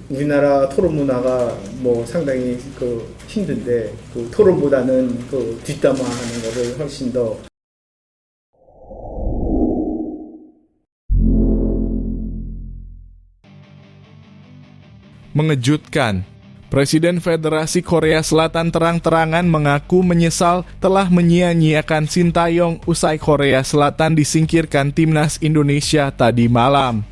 우리나라 토론 문화가 뭐 상당히 힘든데 토론보다는 뒷담화하는 거를 훨씬 더 Mengejutkan. Presiden Federasi Korea Selatan terang-terangan mengaku menyesal telah menyia-nyiakan Sintayong usai Korea Selatan disingkirkan timnas Indonesia tadi malam.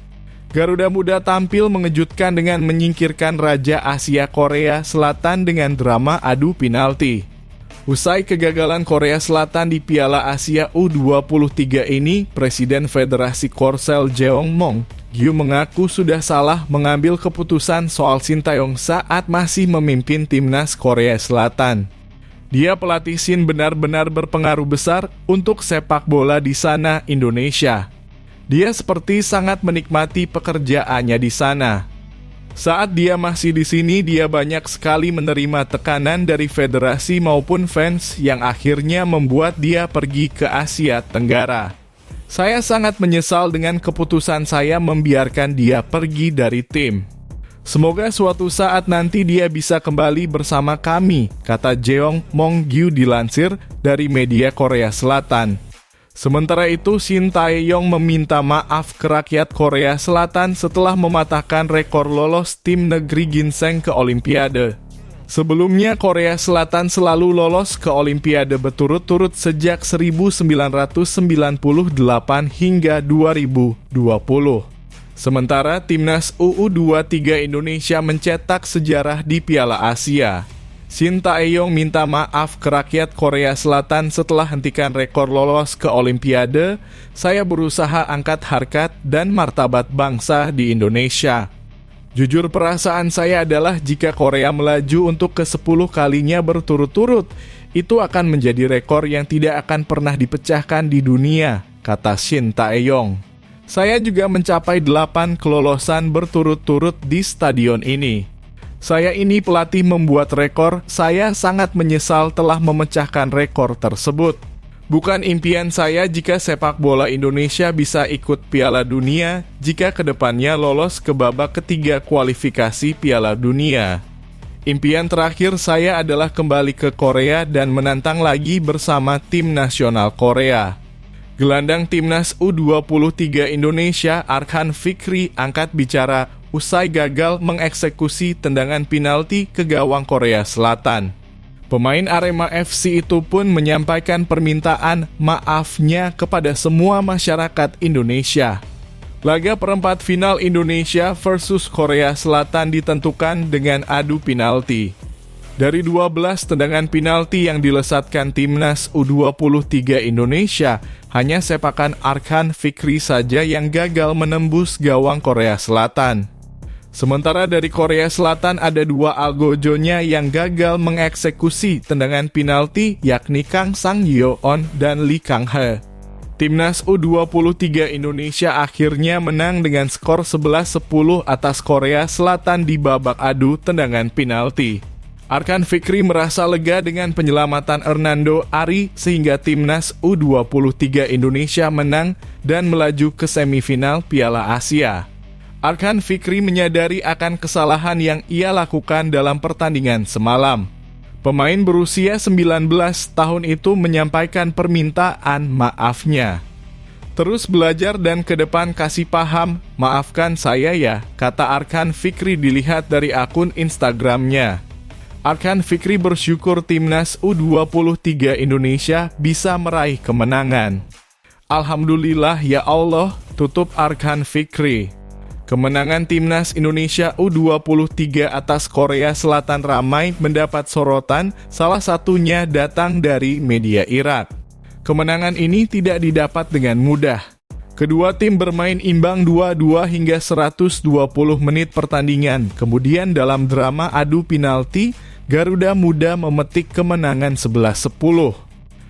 Garuda Muda tampil mengejutkan dengan menyingkirkan Raja Asia Korea Selatan dengan drama adu penalti. Usai kegagalan Korea Selatan di Piala Asia U23 ini, Presiden Federasi Korsel Jeongmong Gyu mengaku sudah salah mengambil keputusan soal Sintayong saat masih memimpin timnas Korea Selatan. Dia pelatih Shin benar-benar berpengaruh besar untuk sepak bola di sana Indonesia. Dia seperti sangat menikmati pekerjaannya di sana. Saat dia masih di sini, dia banyak sekali menerima tekanan dari federasi maupun fans yang akhirnya membuat dia pergi ke Asia Tenggara. Saya sangat menyesal dengan keputusan saya membiarkan dia pergi dari tim. Semoga suatu saat nanti dia bisa kembali bersama kami, kata Jeongmong Gyu dilansir dari media Korea Selatan. Sementara itu, Sintayong meminta maaf ke rakyat Korea Selatan setelah mematahkan rekor lolos tim negeri ginseng ke Olimpiade. Sebelumnya, Korea Selatan selalu lolos ke Olimpiade berturut-turut sejak 1998 hingga 2020. Sementara timnas U23 Indonesia mencetak sejarah di Piala Asia. Sintayong minta maaf ke rakyat Korea Selatan setelah hentikan rekor lolos ke Olimpiade. Saya berusaha angkat harkat dan martabat bangsa di Indonesia. Jujur perasaan saya adalah jika Korea melaju untuk ke-10 kalinya berturut-turut, itu akan menjadi rekor yang tidak akan pernah dipecahkan di dunia, kata Sintayong. Saya juga mencapai 8 kelolosan berturut-turut di stadion ini. Saya ini pelatih membuat rekor, saya sangat menyesal telah memecahkan rekor tersebut. Bukan impian saya jika sepak bola Indonesia bisa ikut Piala Dunia jika kedepannya lolos ke babak ketiga kualifikasi Piala Dunia. Impian terakhir saya adalah kembali ke Korea dan menantang lagi bersama tim nasional Korea. Gelandang timnas U23 Indonesia Arkan Fikri angkat bicara usai gagal mengeksekusi tendangan penalti ke gawang Korea Selatan. Pemain Arema FC itu pun menyampaikan permintaan maafnya kepada semua masyarakat Indonesia. Laga perempat final Indonesia versus Korea Selatan ditentukan dengan adu penalti. Dari 12 tendangan penalti yang dilesatkan timnas U23 Indonesia, hanya sepakan Arkan Fikri saja yang gagal menembus gawang Korea Selatan. Sementara dari Korea Selatan ada 2 algojonya yang gagal mengeksekusi tendangan penalti, yakni Kang Sang-yeon dan Lee Kang-hae. Timnas U23 Indonesia akhirnya menang dengan skor 11-10 atas Korea Selatan di babak adu tendangan penalti. Arkan Fikri merasa lega dengan penyelamatan Hernando Ari sehingga timnas U23 Indonesia menang dan melaju ke semifinal Piala Asia. Arkan Fikri menyadari akan kesalahan yang ia lakukan dalam pertandingan semalam. Pemain berusia 19 tahun itu menyampaikan permintaan maafnya. Terus belajar dan ke depan kasih paham, maafkan saya ya, kata Arkan Fikri dilihat dari akun Instagramnya. Arkan Fikri bersyukur timnas U23 Indonesia bisa meraih kemenangan. Alhamdulillah ya Allah, tutup Arkan Fikri. Kemenangan timnas Indonesia U23 atas Korea Selatan ramai mendapat sorotan, salah satunya datang dari media Irak. Kemenangan ini tidak didapat dengan mudah. Kedua tim bermain imbang 2-2 hingga 120 menit pertandingan. Kemudian dalam drama adu penalti, Garuda Muda memetik kemenangan 11-10.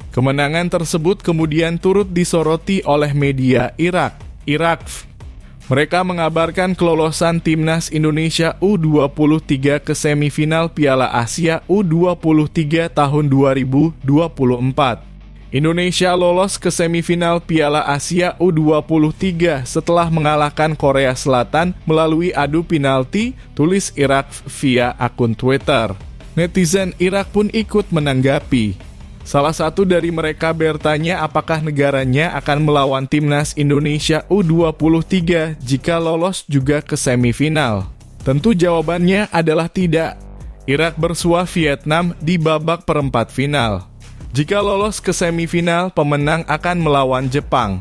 Kemenangan tersebut kemudian turut disoroti oleh media Irak. Mereka mengabarkan kelolosan timnas Indonesia U23 ke semifinal Piala Asia U23 tahun 2024. Indonesia lolos ke semifinal Piala Asia U23 setelah mengalahkan Korea Selatan melalui adu penalti, tulis Irak via akun Twitter. Netizen Irak pun ikut menanggapi. Salah satu dari mereka bertanya apakah negaranya akan melawan timnas Indonesia U23 jika lolos juga ke semifinal. Tentu jawabannya adalah tidak. Irak bersua Vietnam di babak perempat final. Jika lolos ke semifinal, pemenang akan melawan Jepang.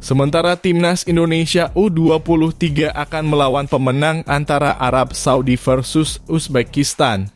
Sementara timnas Indonesia U23 akan melawan pemenang antara Arab Saudi versus Uzbekistan.